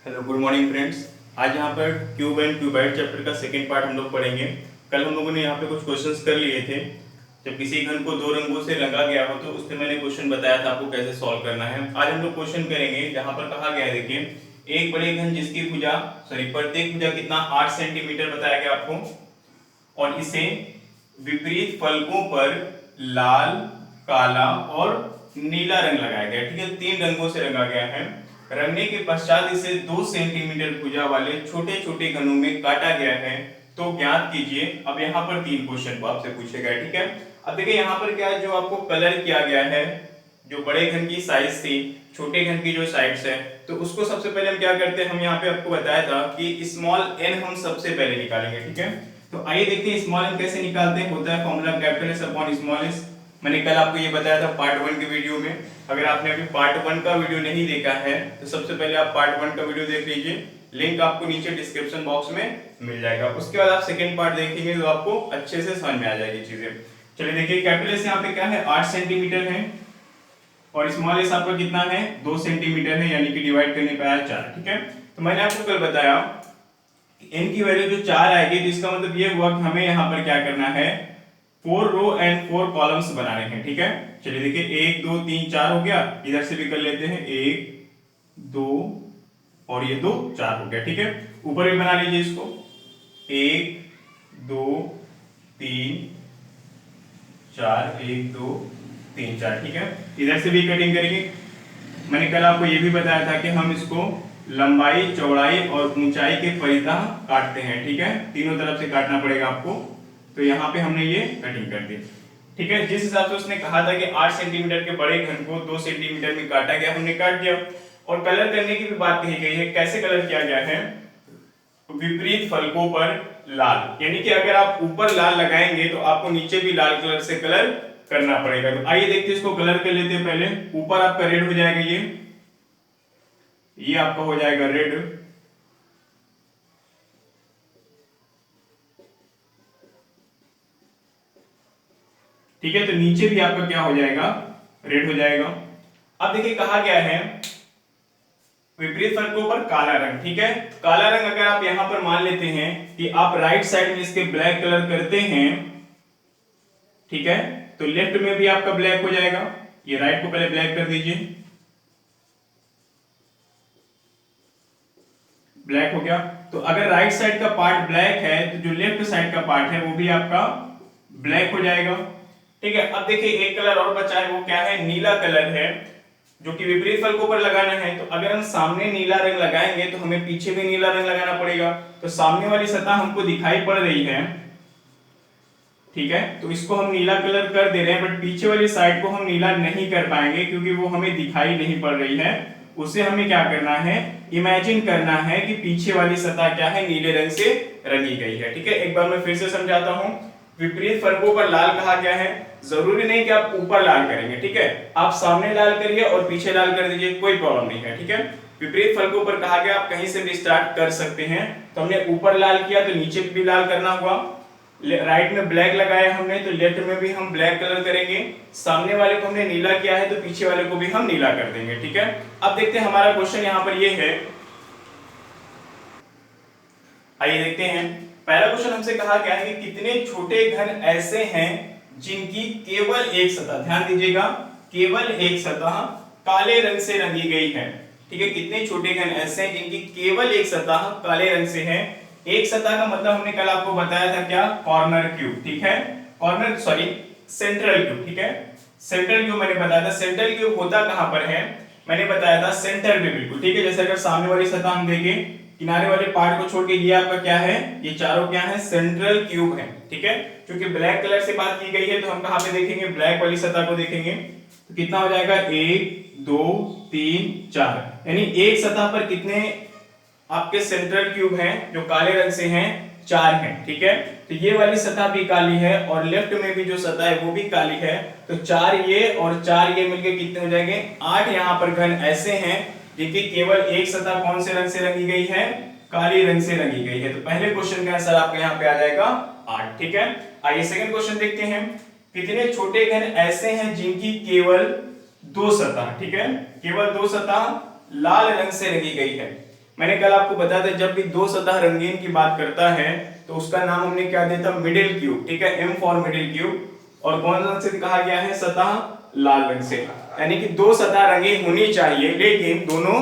Hello good morning friends. आज यहाँ पर क्यूब एंड क्यूबाइड चैप्टर का सेकेंड पार्ट हम लोग पढ़ेंगे। कल हम लोगों ने यहाँ पे कुछ क्वेश्चंस कर लिए थे। जब किसी घन को दो रंगों से रंगा गया हो तो उससे मैंने क्वेश्चन बताया था आपको कैसे सॉल्व करना है। आज हम लोग क्वेश्चन करेंगे जहाँ पर कहा गया है, देखिए एक बड़े घन जिसकी भुजा प्रत्येक भुजा कितना 8 सेंटीमीटर बताया गया आपको, और इसे विपरीत फलकों पर लाल, काला और नीला रंग लगाया गया। ठीक है, 3 रंगों से रंगा गया है। रंगने के पश्चात इसे 2 सेंटीमीटर भुजा वाले छोटे छोटे घनों में काटा गया है, तो ज्ञात कीजिए। अब यहाँ पर 3 क्वेश्चन को आपसे पूछेगा। ठीक है, अब देखिए यहाँ पर क्या है, जो आपको कलर किया गया है, जो बड़े घन की साइज थी, छोटे घन की जो साइड्स है, तो उसको सबसे पहले हम क्या करते हैं, हम यहाँ पे आपको बताया था कि स्मॉल एन हम सबसे पहले निकालेंगे। ठीक है, तो आइए देखते हैं स्मॉल एन कैसे निकालते हैं। होता है formula capital S upon small S. मैंने कल आपको ये बताया था पार्ट 1 के वीडियो में। अगर आपने अभी पार्ट 1 का वीडियो नहीं देखा है तो सबसे पहले आप पार्ट 1 का वीडियो देख लीजिए, लिंक आपको नीचे डिस्क्रिप्शन बॉक्स में मिल जाएगा। उसके बाद आप सेकंड पार्ट देखेंगे तो आपको अच्छे से समझ में आ जाएगी चीजें। चलिए देखिए, कैपिटल एस यहाँ पे क्या है, 8 सेंटीमीटर है, और स्मॉल एस आपका कितना है, 2 सेंटीमीटर है, यानी कि डिवाइड करने पे आया 4। ठीक है, तो मैंने आपको कल बताया एन की वैल्यू जो 4 आएगी, तो इसका मतलब ये हुआ कि हमें यहाँ पर क्या करना है, 4 रो एंड 4 कॉलम्स बनाने हैं। ठीक है, चलिए देखिए 1 2 3 4 हो गया, इधर से भी कर लेते हैं, 1 2 और ये 2 4 हो गया। ठीक है, ऊपर भी बना लीजिए इसको, 1 2 3 4, 1 2 3 4। ठीक है, इधर से भी कटिंग करेंगे। मैंने कल आपको ये भी बताया था कि हम इसको लंबाई, चौड़ाई और ऊंचाई के परितः काटते हैं। ठीक है, तीनों तरफ से काटना पड़ेगा आपको, तो यहाँ पे हमने ये कटिंग कर दी। ठीक है, जिस हिसाब से उसने कहा था कि 8 सेंटीमीटर के बड़े घन को 2 सेंटीमीटर में काटा गया, हमने काट दिया। और कलर करने की भी बात कही गई है। कैसे कलर किया गया है, विपरीत फलकों पर लाल, यानी कि अगर आप ऊपर लाल लगाएंगे तो आपको नीचे भी लाल कलर से कलर करना पड़ेगा। तो आइए देखते हैं, इसको कलर कर लेते हैं। पहले ऊपर आपका रेड हो जाएगा, ये आपका हो जाएगा रेड। ठीक है, तो नीचे भी आपका क्या हो जाएगा, रेड हो जाएगा। अब देखिए कहा गया है विपरीत फलकों पर काला रंग। ठीक है, काला रंग अगर आप यहां पर मान लेते हैं कि आप राइट साइड में इसके ब्लैक कलर करते हैं, ठीक है, तो लेफ्ट में भी आपका ब्लैक हो जाएगा। ये राइट को पहले ब्लैक कर दीजिए, ब्लैक हो गया। तो अगर राइट साइड का पार्ट ब्लैक है तो जो लेफ्ट साइड का पार्ट है वो भी आपका ब्लैक हो जाएगा। ठीक है, अब देखिए एक कलर और बचा है, वो क्या है, नीला कलर है, जो कि विपरीत फलकों पर लगाना है। तो अगर हम सामने नीला रंग लगाएंगे तो हमें पीछे भी नीला रंग लगाना पड़ेगा। तो सामने वाली सतह हमको दिखाई पड़ रही है, ठीक है, तो इसको हम नीला कलर कर दे रहे हैं, बट पीछे वाली साइड को हम नीला नहीं कर पाएंगे क्योंकि वो हमें दिखाई नहीं पड़ रही है। उसे हमें क्या करना है, इमेजिन करना है कि पीछे वाली सतह क्या है, नीले रंग से रंगी गई है। ठीक है, एक बार मैं फिर से समझाता हूं। विपरीत फलकों पर लाल कहा गया है, जरूरी नहीं कि आप ऊपर लाल करेंगे। ठीक है, आप सामने लाल करिए और पीछे लाल कर दीजिए, कोई प्रॉब्लम नहीं है। ठीक है, विपरीत फलकों पर कहा गया आप कहीं से भी स्टार्ट कर सकते हैं। तो हमने ऊपर लाल किया तो नीचे भी लाल करना हुआ, राइट में ब्लैक लगाया हमने तो लेफ्ट में भी हम ब्लैक कलर करेंगे, सामने वाले को हमने नीला किया है तो पीछे वाले को भी हम नीला कर देंगे। ठीक है, अब देखते हैं हमारा क्वेश्चन यहाँ पर ये है। आइए देखते हैं, पहला क्वेश्चन हमसे कहा गया है कि कितने छोटे घन ऐसे हैं जिनकी केवल एक सतह, ध्यान दीजिएगा, केवल एक सतह काले रंग से रंगी गई है। ठीक है, कितने छोटे घन ऐसे हैं जिनकी केवल एक सतह काले रंग से है। एक सतह का मतलब हमने कल आपको बताया था क्या, कॉर्नर क्यूब। ठीक है, कॉर्नर सॉरी सेंट्रल क्यूब। ठीक है, सेंट्रल क्यूब मैंने बताया था। सेंट्रल क्यूब होता कहां पर है, मैंने बताया था सेंटर में, बिल्कुल। ठीक है, जैसे अगर सामने वाली सतह हम देखें, किनारे वाले पार्ट को छोड़ के ये आपका क्या है, ये चारों क्या है, सेंट्रल क्यूब है। ठीक है, क्योंकि ब्लैक कलर से बात की गई है तो हम कहां पे देखेंगे, ब्लैक वाली सतह को देखेंगे। तो कितना हो जाएगा, 1 2 3 4, यानी एक सतह पर कितने आपके सेंट्रल क्यूब हैं जो काले रंग से हैं, 4 हैं। ठीक है, तो ये वाली सतह भी काली है और लेफ्ट में भी जो सतह है वो भी काली है। तो 4 ये और 4 ये मिलके कितने हो जाएंगे, 8 यहाँ पर घन ऐसे हैं जिनकी केवल एक सतह कौन से रंग से रंगी गई है, काली रंग से रंगी गई है। तो पहले क्वेश्चन का आंसर आपका यहाँ पे आ जाएगा 8। ठीक है, आइए सेकंड क्वेश्चन देखते हैं। कितने छोटे घन ऐसे हैं जिनकी केवल 2 सतह, ठीक है, केवल 2 सतह लाल रंग से रंगी गई है। मैंने कल आपको बताया था जब भी दो सतह रंगीन की बात करता है तो उसका नाम हमने क्या दिया था, मिडिल क्यूब, ठीक है, एम फॉर मिडिल क्यूब। और कौन रंग से कहा गया है, सतह लाल रंग से, यानी कि दो सतह रंगीन होनी चाहिए लेकिन दोनों,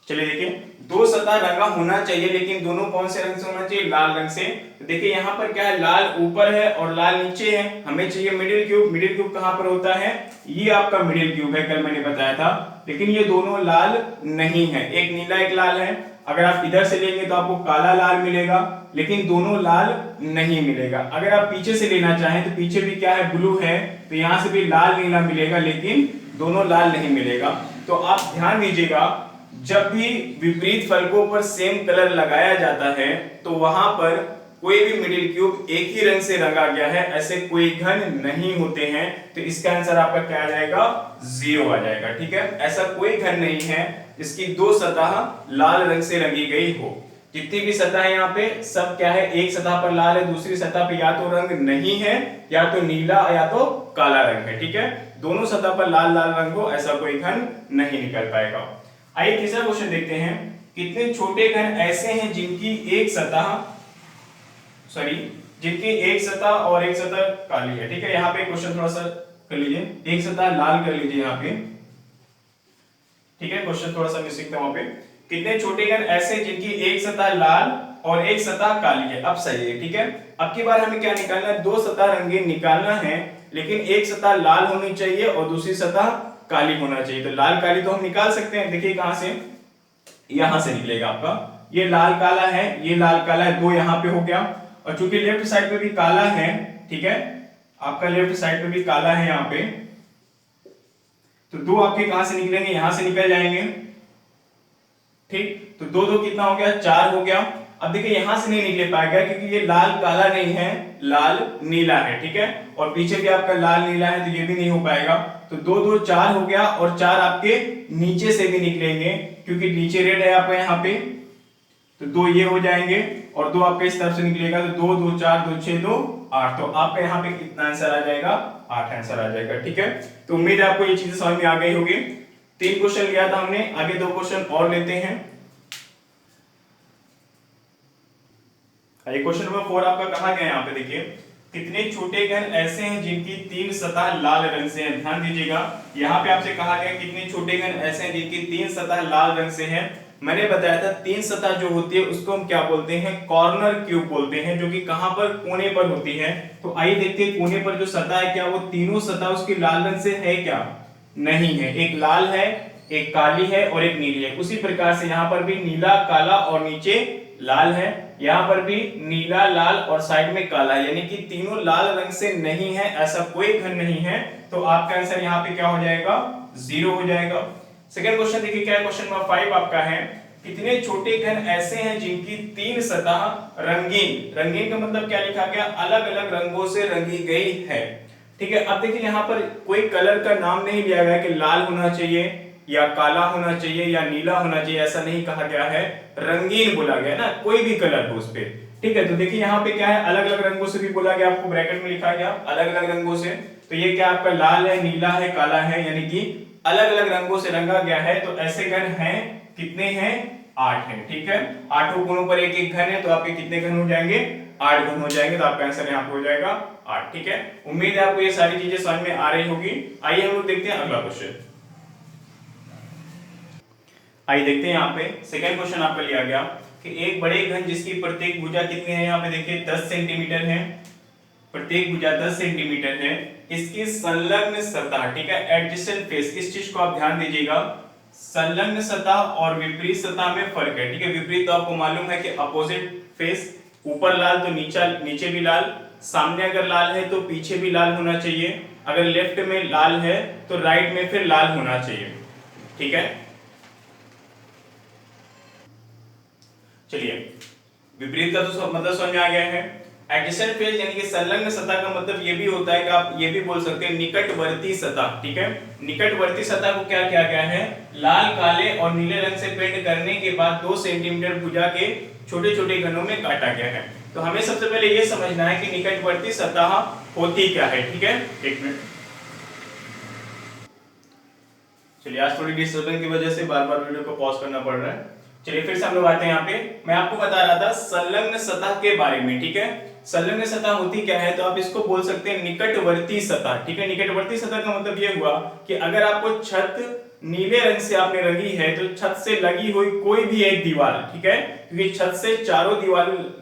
चलिए देखिए, दो सतह रंगा होना चाहिए लेकिन दोनों कौन से रंग से होना चाहिए, लाल रंग से। तो देखिए यहाँ पर क्या है, लाल ऊपर है और लाल नीचे है, हमें चाहिए मिडिल क्यूब। मिडिल क्यूब कहां पर होता है, ये आपका मिडिल क्यूब है, कल मैंने बताया था। लेकिन ये दोनों लाल नहीं है, एक नीला एक लाल है। अगर आप इधर से लेंगे तो आपको काला लाल मिलेगा, लेकिन दोनों लाल नहीं मिलेगा। अगर आप पीछे से लेना चाहें तो पीछे भी क्या है, ब्लू है, तो यहां से भी लाल नीला मिलेगा लेकिन दोनों लाल नहीं मिलेगा। तो आप ध्यान दीजिएगा, जब भी विपरीत फलकों पर सेम कलर लगाया जाता है तो वहां पर कोई भी मिडिल क्यूब एक ही रंग से रंगा गया है, ऐसे कोई घन नहीं होते हैं। तो इसका आंसर आपका क्या आ जाएगा, 0 आ जाएगा, ठीक है। ऐसा कोई घन नहीं है जिसकी दो सतह लाल रंग से रंगी गई हो। जितनी भी सतह है यहाँ पे सब क्या है, एक सतह पर लाल है, दूसरी सतह पे या तो रंग नहीं है, या तो नीला या तो काला रंग है, ठीक है। दोनों सतह पर लाल लाल रंग हो, ऐसा कोई घन नहीं निकल पाएगा। आइए तीसरा क्वेश्चन देखते हैं, कितने छोटे घन ऐसे हैं जिनकी एक सतह और एक सतह काली है, ठीक है। यहाँ पे क्वेश्चन थोड़ा सा कर लीजिए, एक सतह लाल कर लीजिए यहाँ पे, ठीक है। क्वेश्चन थोड़ा सा मिसिंग था वहां पे, कितने छोटे घन ऐसे जिनकी एक सतह लाल और एक सतह काली है। अब सही है, ठीक है। अब की बार हमें क्या निकालना है, दो सतह रंगीन निकालना है, लेकिन एक सतह लाल होनी चाहिए और दूसरी सतह काली होना चाहिए। तो लाल काली तो हम निकाल सकते हैं, देखिए कहां से, यहां से निकलेगा आपका, ये लाल काला है, ये लाल काला है, दो यहां पे हो गया। और चूंकि लेफ्ट साइड पे भी काला है, ठीक है, आपका लेफ्ट साइड पे भी काला है यहाँ पे, तो दो आपके कहां से निकलेंगे, यहां से निकल जाएंगे, ठीक। तो दो दो कितना हो गया, 4 हो गया। अब देखिए यहां से नहीं निकले पाएगा क्योंकि ये लाल काला नहीं है, लाल नीला है, ठीक है। और पीछे भी आपका लाल नीला है तो ये भी नहीं हो पाएगा। तो दो दो 4 हो गया, और 4 आपके नीचे से भी निकलेंगे क्योंकि नीचे रेड है आपका यहाँ पे, तो दो ये हो जाएंगे और दो आपके इस तरफ से निकलेगा, तो 2 2 4 2 6 2 8। तो आपका यहाँ पे कितना आंसर आ जाएगा, 8 आंसर आ जाएगा, ठीक है। तो उम्मीद है आपको ये चीजें समझ में आ गई होगी। 3 क्वेश्चन लिया था हमने, आगे 2 क्वेश्चन और लेते हैं। क्वेश्चन नंबर 4 आपका कहा गया यहाँ पे, देखिए, कितने छोटे घन ऐसे हैं जिनकी 3 सतह लाल रंग से हैं। ध्यान दीजिएगा, यहाँ पे आपसे कहा गया कितने छोटे घन ऐसे हैं जिनकी 3 सतह लाल रंग से हैं। मैंने बताया था 3 सतह जो होती है उसको हम क्या बोलते हैं, कॉर्नर क्यूब बोलते हैं, जो कि कहां पर, कोने पर होती है। तो आइए देखते हैं कोने पर जो सतह है, क्या वो तीनों सतह उसकी लाल रंग से है क्या, नहीं है। एक लाल है, एक काली है और एक नीली है। उसी प्रकार से यहाँ पर भी नीला काला और नीचे लाल है, यहाँ पर भी नीला लाल और साइड में काला है, यानी कि तीनों लाल रंग से नहीं है, ऐसा कोई घन नहीं है। तो आपका आंसर यहाँ पे क्या हो जाएगा, 0 हो जाएगा। सेकंड क्वेश्चन देखिए क्या है, क्वेश्चन नंबर 5 आपका है, कितने छोटे घन ऐसे हैं जिनकी 3 सतह रंगीन, रंगीन का मतलब क्या लिखा गया, अलग अलग रंगों से रंगी गई है, ठीक है। अब देखिए यहाँ पर कोई कलर का नाम नहीं लिया गया कि लाल होना चाहिए या काला होना चाहिए या नीला होना चाहिए, ऐसा नहीं कहा गया है, रंगीन बोला गया ना, कोई भी कलर हो उस पे, ठीक है। तो देखिए यहाँ पे क्या है, अलग अलग रंगों से भी बोला गया, आपको ब्रैकेट में लिखा गया अलग अलग रंगों से। तो ये क्या आपका लाल है, नीला है, काला है, यानी कि अलग अलग रंगों से रंगा गया है। तो ऐसे घन हैं, कितने हैं, 8 हैं, ठीक है। 8 कोनों पर एक एक घन है, तो आपके कितने घन हो जाएंगे, 8 घन हो जाएंगे। तो आपका आंसर यहाँ पे हो जाएगा 8, ठीक है। उम्मीद है आपको ये सारी चीजें समझ में आ रही होगी। आइए हम लोग देखते हैं अगला क्वेश्चन। आइए देखते हैं यहाँ पे सेकंड क्वेश्चन आपका लिया गया कि एक बड़े घन जिसकी प्रत्येक भुजा कितनी है, यहाँ पे देखिए 10 सेंटीमीटर है, प्रत्येक भुजा 10 सेंटीमीटर है, इसकी संलग्न सतह, ठीक है, एडजेसेंट फेस, इस चीज को आप ध्यान दीजिएगा, संलग्न सतह और विपरीत सतह में फर्क है, ठीक है। विपरीत तो आपको मालूम है कि अपोजिट फेस, ऊपर लाल तो नीचे भी लाल, सामने अगर लाल है तो पीछे भी लाल होना चाहिए, अगर लेफ्ट में लाल है तो राइट में फिर लाल होना चाहिए, ठीक है। चलिए विपरीत का तो मतलब समझ में आ गया है। एडजेसेंट फेस यानी कि संलग्न सतह का मतलब ये भी होता है कि आप ये भी बोल सकते हैं निकटवर्ती सतह, ठीक है। निकटवर्ती सतह को क्या किया गया है, लाल काले और नीले रंग से पेंट करने के बाद 2 सेंटीमीटर भुजा के छोटे छोटे घनों में काटा गया है। तो हमें सबसे पहले ये समझना है कि निकटवर्ती सतह होती क्या है, ठीक है। एक मिनट, चलिए आज थोड़ी डिस्टर्बेंस की वजह से बार बार वीडियो को पॉज करना पड़ रहा है। चलिए फिर से हम लोग आते हैं यहाँ पे। मैं आपको बता रहा था संलग्न सतह के बारे में, ठीक है। संलग्न सतह होती क्या है, तो आप इसको बोल सकते हैं निकटवर्ती सतह, ठीक है। निकटवर्ती सतह का मतलब ये हुआ कि अगर आपको छत नीले रंग से आपने रंगी है तो छत से लगी हुई कोई भी एक दीवार, ठीक है, क्योंकि छत से चारों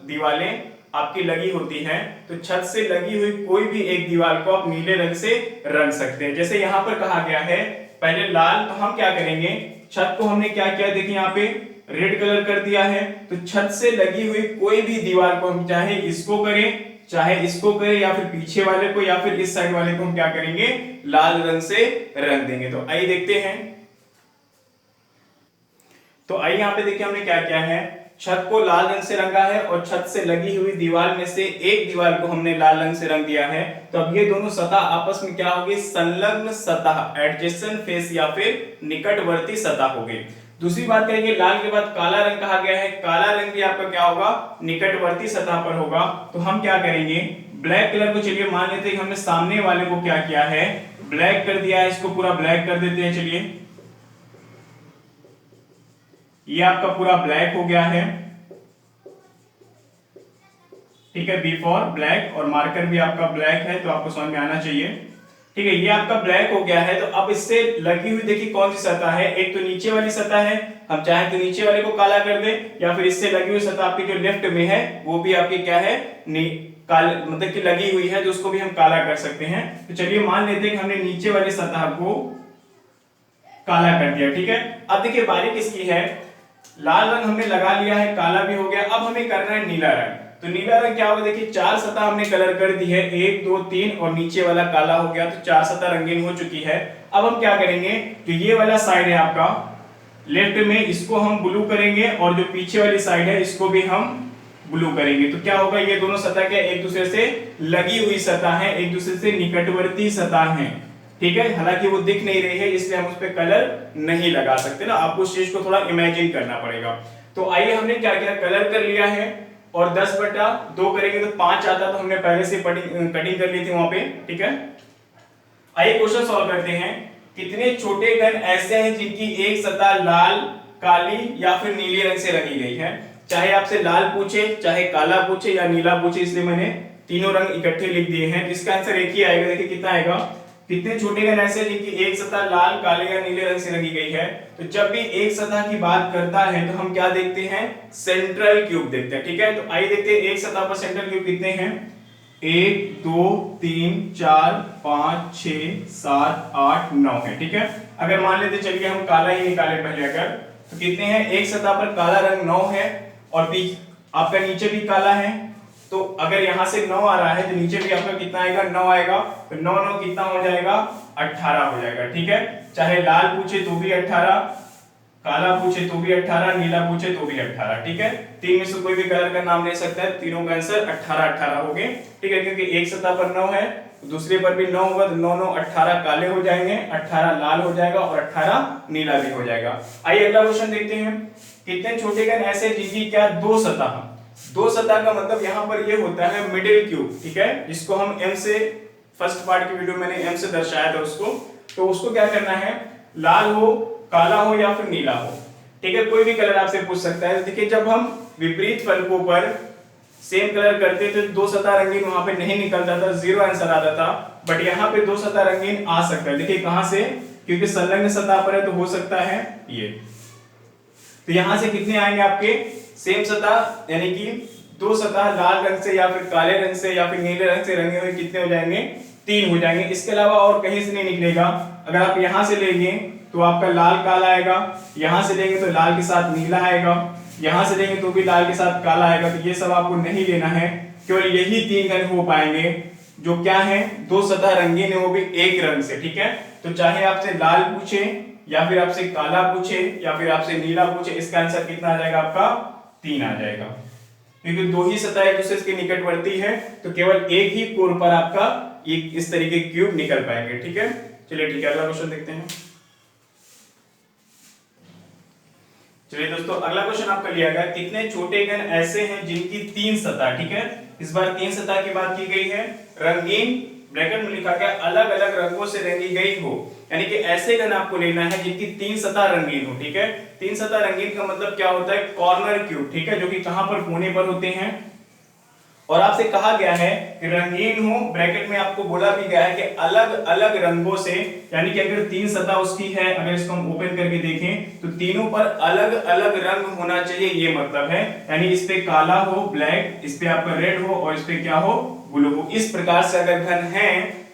दीवारें आपकी लगी होती हैं, तो छत से लगी हुई कोई भी एक दीवार को आप नीले रंग से रंग सकते हैं। जैसे यहाँ पर कहा गया है पहले लाल, तो हम क्या करेंगे, छत को हमने क्या किया, देखिए यहाँ पे रेड कलर कर दिया है, तो छत से लगी हुई कोई भी दीवार को हम चाहे इसको करें, चाहे इसको करें, या फिर पीछे वाले को, या फिर इस साइड वाले को हम क्या करेंगे, लाल रंग से रंग देंगे। तो आइए देखते हैं। तो आइए यहाँ पे देखिए हमने क्या किया है, छत को लाल रंग से रंगा है और छत से लगी हुई दीवार में से एक दीवार को हमने लाल रंग से रंग दिया है। तो अब ये दोनों सतह आपस में क्या होगी, संलग्न सतह, एडजेसेंट फेस या फिर निकटवर्ती सतह होगी। दूसरी बात करेंगे, लाल के बाद काला रंग कहा गया है, काला रंग भी आपका क्या होगा, निकटवर्ती सतह पर होगा। तो हम क्या करेंगे, ब्लैक कलर को चलिए मान लेते हैं कि हमने सामने वाले को क्या किया है, ब्लैक कर दिया है, इसको पूरा ब्लैक कर देते हैं। चलिए ये आपका पूरा ब्लैक हो गया है, ठीक है, बी फॉर ब्लैक, और मार्कर भी आपका ब्लैक है, तो आपको समझ में आना चाहिए, ठीक है। ये आपका ब्लैक हो गया है। तो अब इससे लगी हुई देखिए कौन सी सतह है, एक तो नीचे वाली सतह है, हम चाहे तो नीचे वाले को काला कर दे, या फिर इससे लगी हुई सतह आपकी जो लेफ्ट में है वो भी आपकी क्या है, काले मतलब कि लगी हुई है, तो उसको भी हम काला कर सकते हैं। तो चलिए मान लेते हैं कि हमने नीचे वाली सतह को काला कर दिया, ठीक है। अब देखिए बारी किसकी है, लाल रंग हमने लगा लिया है, काला भी हो गया, अब हमें करना है नीला रंग। तो नीला रंग क्या होगा, देखिए चार सतह हमने कलर कर दी है, 1 2 3, और नीचे वाला काला हो गया, तो चार सतह रंगीन हो चुकी है। अब हम क्या करेंगे, तो ये वाला साइड है आपका लेफ्ट में, इसको हम ब्लू करेंगे, और जो पीछे वाली साइड है इसको भी हम ब्लू करेंगे। तो क्या होगा, ये दोनों सतह क्या एक दूसरे से लगी हुई सतह है, एक दूसरे से निकटवर्ती सतह है, ठीक है। हालांकि वो दिख नहीं रही है इसलिए हम उस पर कलर नहीं लगा सकते ना, आपको उस चीज को थोड़ा इमेजिन करना पड़ेगा। तो आइए हमने क्या किया, कलर कर लिया है, और 10/2 करेंगे तो 5 आता, तो हमने पहले से कटिंग कर ली थी वहां पे, ठीक है। आइए क्वेश्चन सॉल्व करते हैं। कितने छोटे कण ऐसे हैं जिनकी एक सतह लाल, काली या फिर नीले रंग से रंगी गई है। चाहे आपसे लाल पूछे, चाहे काला पूछे या नीला पूछे, इसलिए मैंने तीनों रंग इकट्ठे लिख दिए हैं। तो इसका आंसर एक ही आएगा, देखिए कितना आएगा, कितने छोटे कण ऐसे जिनकी एक सतह लाल, काले या नीले रंग से रंगी गई है। तो जब भी एक सतह की बात करता है तो हम क्या देखते हैं, सेंट्रल क्यूब देखते हैं, ठीक है। तो आइए देखते हैं एक सतह पर सेंट्रल क्यूब कितने हैं, 1 2 3 4 5 6 7 8 9 है, ठीक है। अगर मान लेते चलिए हम काला ही निकाले पहले, अगर तो कितने हैं, एक सतह पर काला रंग 9 है, और आपका नीचे भी काला है, तो अगर यहां से 9 आ रहा है तो नीचे भी आपका कितना आएगा, 9 आएगा, तो 9 9 कितना हो जाएगा, 18 हो जाएगा, ठीक है। चाहे लाल पूछे तो भी 18, काला पूछे तो भी 18, नीला पूछे तो भी 18, ठीक है। तीन में से कोई भी कलर का नाम ले सकता है, तीनों का आंसर 18 18 हो गए, ठीक है। क्योंकि एक सतह पर 9 है, दूसरे पर भी 9 होगा, तो 9 9 18 काले हो जाएंगे, 18 लाल हो जाएगा, और 18 नीला भी हो जाएगा। आइए अगला क्वेश्चन देखते हैं। कितने छोटे कण ऐसे जिनकी क्या दो सतह, दो सतह का मतलब यहां पर ये होता है मिडिल क्यूब, ठीक है, जिसको हम एम से, फर्स्ट पार्ट की वीडियो मैंने एम से दर्शाया था उसको। तो उसको क्या करना है, लाल हो, काला हो या फिर नीला हो, ठीक है, कोई भी कलर आपसे पूछ सकता है। देखिए जब हम विपरीत फलकों पर सेम कलर करते थे, दो सतह रंगीन वहां पे नहीं निकलता था, 0 आंसर आता था, बट यहाँ पे दो सतह रंगीन आ सकता है। देखिए कहां से, क्योंकि संलग्न सतह पर है तो हो सकता है ये। तो यहां से कितने आएंगे आपके, सेम सतह, यानी कि दो सतह लाल रंग से या फिर काले रंग से या फिर नीले रंग से रंगे हुए कितने हो जाएंगे, 3 हो जाएंगे। इसके अलावा और कहीं से नहीं निकलेगा। अगर आप यहां से लेंगे तो आपका लाल काला आएगा, यहां से लेंगे तो लाल के साथ नीला आएगा, यहां से लेंगे तो भी लाल के साथ काला आएगा। तो ये सब आपको नहीं लेना है, केवल यही 3 कण हो पाएंगे जो क्या है, दो सतह रंगीन है, वो भी एक रंग से, ठीक है। तो चाहे आपसे लाल पूछे या फिर आपसे काला पूछे या फिर आपसे नीला पूछे, इसका आंसर कितना आ जाएगा आपका, 3 आ जाएगा। क्योंकि दो ही सतह एक दूसरे के निकटवर्ती है, तो केवल एक ही कोण पर आपका एक इस तरीके के क्यूब निकल पाएंगे, ठीक है। चलिए ठीक है, अगला क्वेश्चन देखते हैं। चलिए दोस्तों अगला क्वेश्चन आपका लिया गया, कितने छोटे कण ऐसे हैं जिनकी 3 सतह, ठीक है। इस बार 3 सतह की बात की गई है, रंगीन, ब्रैकेट में लिखा गया अलग अलग रंगों से रंगी गई हो, यानी कि ऐसे घन आपको लेना है जिनकी 3 सतह रंगीन हो। ठीक है, 3 सतह रंगीन का मतलब क्या होता है, कॉर्नर क्यूब। ठीक है, जो कि कहां पर, कोने पर होते हैं। और आपसे कहा गया है कि रंगीन हो, ब्रैकेट में आपको बोला भी गया है कि अलग अलग रंगों से, यानी कि अगर 3 सतह उसकी है, अगर इसको हम ओपन करके देखें तो तीनों पर अलग अलग रंग होना चाहिए, ये मतलब है। यानी इस पे काला हो, ब्लैक, इस पे आपका रेड हो, और इस पे क्या हो, ब्लू हो। इस प्रकार से अगर घन है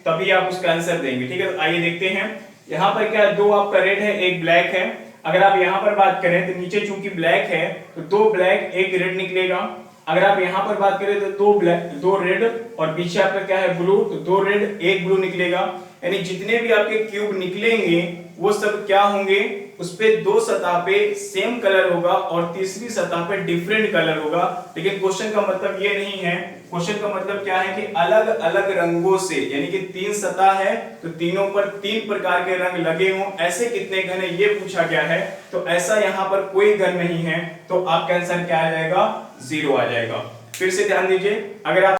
तभी आप उसका आंसर देंगे। ठीक है, तो आइए देखते हैं। यहाँ पर क्या, 2 आपका रेड है, 1 ब्लैक है। अगर आप यहाँ पर बात करें तो नीचे चूंकि ब्लैक है तो 2 ब्लैक 1 रेड निकलेगा। अगर आप यहाँ पर बात करें तो 2 ब्लैक 2 रेड, और पीछे आपका क्या है, ब्लू, तो 2 रेड 1 ब्लू निकलेगा। यानी जितने भी आपके क्यूब निकलेंगे वो सब क्या होंगे, उस पे 2 सतह पे सेम कलर होगा और तीसरी सतह पे डिफरेंट कलर होगा। लेकिन क्वेश्चन का मतलब ये नहीं है, क्वेश्चन का मतलब क्या है कि अलग अलग रंगों से, यानी कि 3 सतह है तो तीनों पर 3 प्रकार के रंग लगे हों, ऐसे कितने घन है ये पूछा गया है। तो ऐसा यहाँ पर कोई घन नहीं है, तो आपका आंसर क्या आ जाएगा, 0 आ जाएगा। फिर से ध्यान दीजिए, अगर आप